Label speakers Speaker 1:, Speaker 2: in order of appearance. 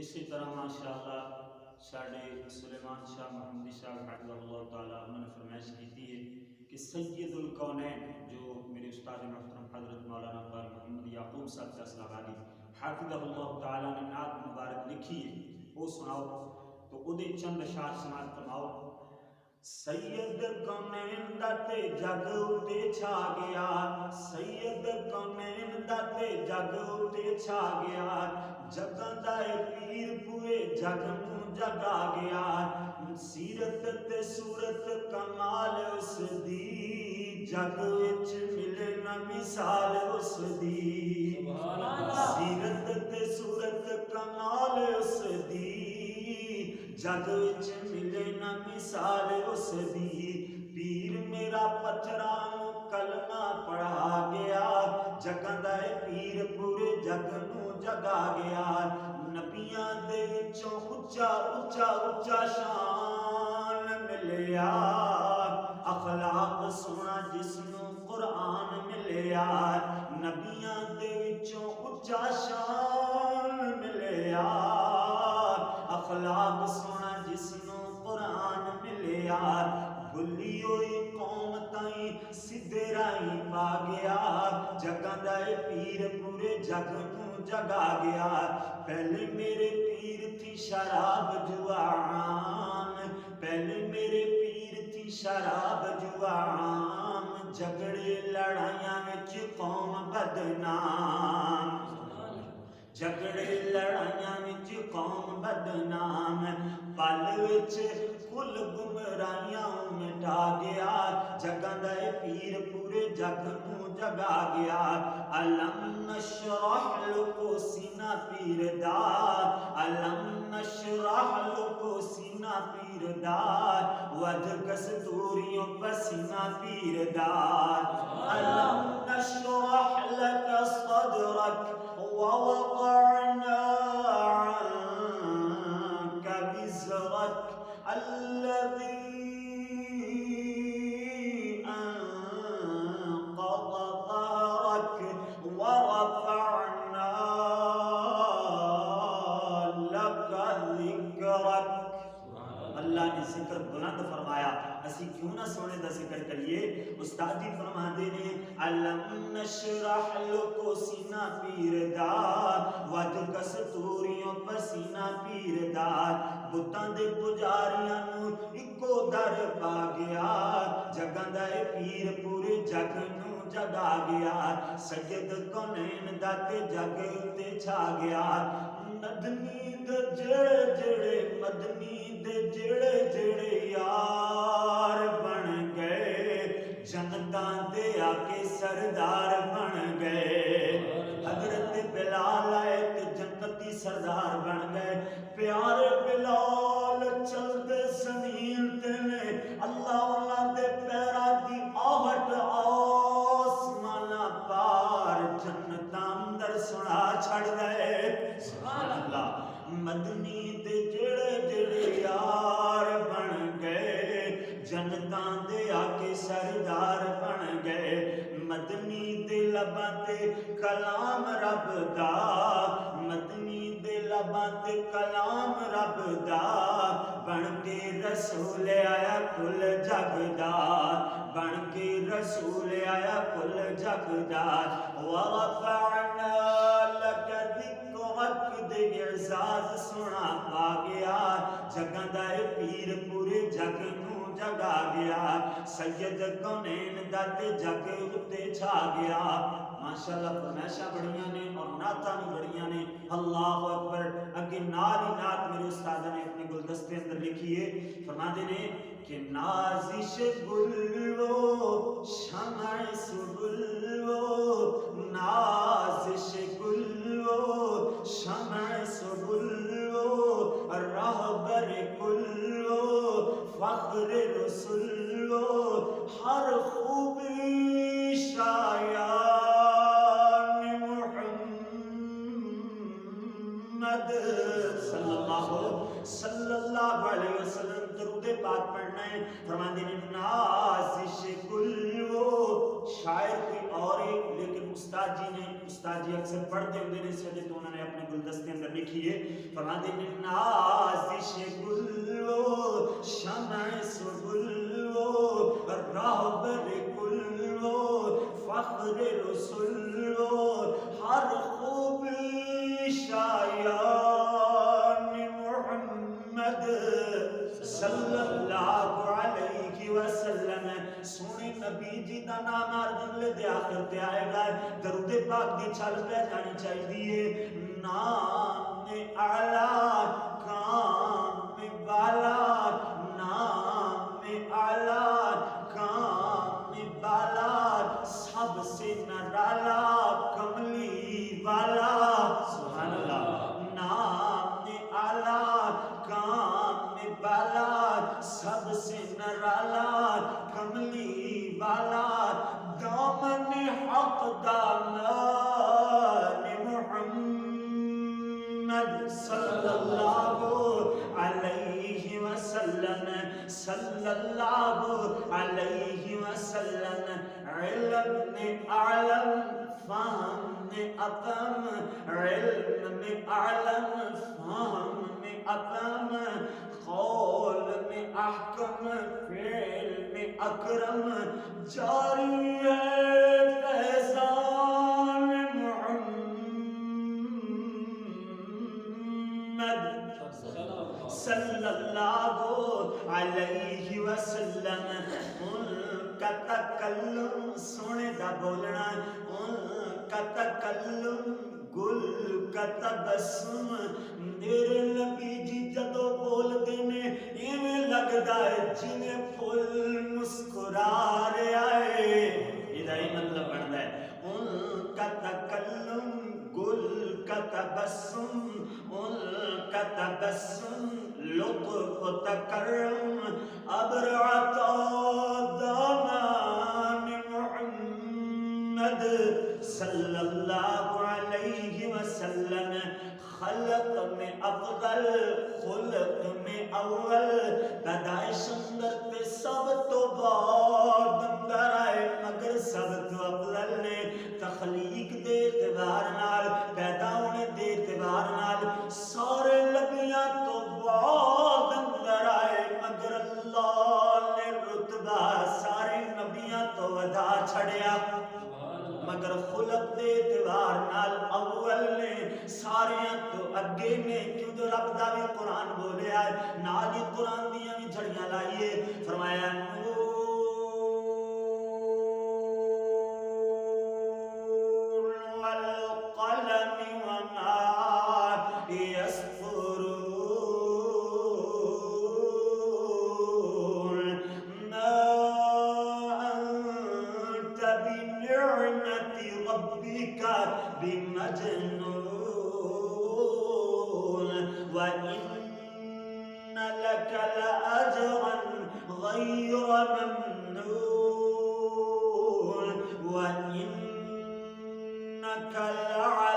Speaker 1: اسی طرح ماشاءاللہ ساڈے سلیمان شاہ محمدی صاحب حفظہ اللہ تعالیٰ انہوں نے فرمائش کی ہے کہ سید الکونین جو میرے استاد محترم حضرت مولانا قاری محمد یعقوب صاحب فیصل آبادی حفظہ اللہ تعالیٰ نے نعت مبارک لکھی ہے، وہ سناؤ تو وہ چند اشعار سماعت فرماؤ۔ سید کونین دا تے جگ اتے چھا گیا، سید کونین دا تے جگ اتے چھا گیا، جگاں دا اے پیر پورے جگ نوں جگا گیا، سیرت تے صورت کمال اس دی، جگ وچ ملے نہ مثال اس دی، سیرت تے صورت کمال اس دی، جگ وچ ملے نہ مثال اس دی، پیر میرا پتھراں کلمہ پڑھا گیا، جگاں دا اے پیر پورے جگ نوں جگا گیا، نبیاں دے وچوں اچا اچا اچا شان ملیا، اخلاق سونا جس نوں قرآن ملیا، نبیاں دے وچوں اچا شان ملیا، اخلاق سونا جس نوں قرآن ملیا، بھلی ہوئی قوم تائیں سدھے راہیں پا گیا، جگاں دا اے پیر پورے جگ نوں جگا گیا، پہلے میرے پیر تھی شراب جوان، پہلے میرے پیر تھی شراب جوان، جھگڑے لڑائیاں وچ قوم بدنام، جھگڑے لڑائیاں وچ قوم بدنام، پل وچ کل گمراہیاں مٹا گیا، جگاں دا اے پیر پورے جگ نوں جگا گیا، علم نشرح لکو سینہ پیر دا، علم نشرح لکو سینہ پیر دا، ود کستوریوں پسینہ پیر دا، علم نشرح لک صدرک ووضعنا عنك وزرك الذي أنقض ظهرك ورفعنا لك ذكرك۔ اللہ نے ذکر بلند فرمایا، اسی کیوں نہ سونے دا ذکر کریے؟ استاد جی فرما دے نے علم نشرح لکو سینہ پیر دا، ود کستوریوں پسینہ پیر دا، بتاں دے پجاریاں نوں اکو در پا گیا، جگاں دا اے پیر پورے جگ نوں جگا گیا، سید کونین دا تے جگ تے چھا گیا، مدنی دے جڑے جڑے مدنی دے جڑے جڑے یار بن گئے، جنتاں دے آکے سردار بن گئے، حضرت بلال آئے تے جنتی سردار بن گئے، پیارے بلال چل دے زمین تے نے، اللہ اللہ دے پیرا دی آہٹ آسمانہ پار جنتاں اندر سنا چھڑ گئے، سبحان اللہ، مدنی دے جڑے جڑے یار بن گئے، جنتاں دے آکے سردار بن گئے، مدنی دے لباں تے کلام رب دا، مدنی دے لباں تے کلام رب دا، بن کے رسول آیا کل جگ دا، بن کے رسول آیا کل جگ دا، ورفعنا لک ذکرک دے اعزاز سنا پا گیا، جگاں دا اے پیر پورے جگ نوں جگا گیا، سید کونین دا تے جگ اتے چھا گیا۔ ماشاءاللہ فرمائشاں بڑیاں نے اور نعتاں بھی بڑیاں نے، اللہ اکبر۔ اگے نال ہی نعت میرے استاد نے اپنے گلدستے اندر لکھی ہے، فرما دے نے کہ نازش گل وہ شمع سبل وہ، نازش گل وہ شمع سبل وہ، رہبر کل وہ فخر رسول وہ، ہر خوبی شایان محمد صلی اللہ علیہ وسلم، درود پاک پڑھنا ہے۔ فرماتے ہیں نازش گل وہ، شاعر کوئی اور ہے لیکن استاد جی اکثر پڑھتے ہوتے ہیں اس وجہ تو انہوں نے اپنے گلدستے اندر لکھی ہے، فرماتے ہیں نازش گلو شمع سگلو راہبر کلو فخر رسولو ہر خوبی شایان محمد صلی اللہ علیہ وسلم. سونے نبی جی دا نام ہر جملے دے آخر تے آئے گا، درود پاک دی چھل پہ جانی چاہیے. نام اعلیٰ کام بالا، نام اعلیٰ کام بالا، سب سے نرالا کملی والا. سبحان اللہ. نام اعلیٰ کام بالا، سب سے نرالا کملی والا، دامن حق دامن محمد صلی اللہ علیہ وسلم. صلی اللہ علیہ وسلم. علم میں اعلم، فہم میں اقم، علم میں اعلم، فہم میں اقم، قول میں احکم، فعل میں اکرم، جاری ہے فیضان محمد صلی اللہ علیہ وسلم. ان کا تکلم سونے دا بولنا، ان کا تکلم گل کا تبسم. میرے نبی جی جدو بول دینے ایویں لگدا ہے جنہیں پھول مسکرا رہا ہے. ادھائی مطلب بنتا ہے ان کا تکلم گل کا تبسم، ان کا تبسم لطف و تکرم، ابرعت دامان محمد صلی اللہ علیہ وسلم. خلق میں افضل، خلق میں اول، پیدائش اندر تے سب تو بعد اندر آئے مگر سب تو افضل نے. تخلیق دے اعتبار نال، پیدا ہونے دے اعتبار نال سارے نبیاں تو بعد اندر آئے مگر اللہ نے رتبہ سارے نبیاں تو ودا چھڑیا. مگر خلق دے اعتبار نال اول نے، ساریاں تو اگے نے. کیوں جو رب دا بھی قرآن بولیا ہے، نال ہی قرآن دیاں بھی جھڑیاں لائیے. فرمایا والقلم وما يسطرون ما أنت بنعمة ربك بمجنون وإن لك لأجرا غير ممنون وإنك لعلى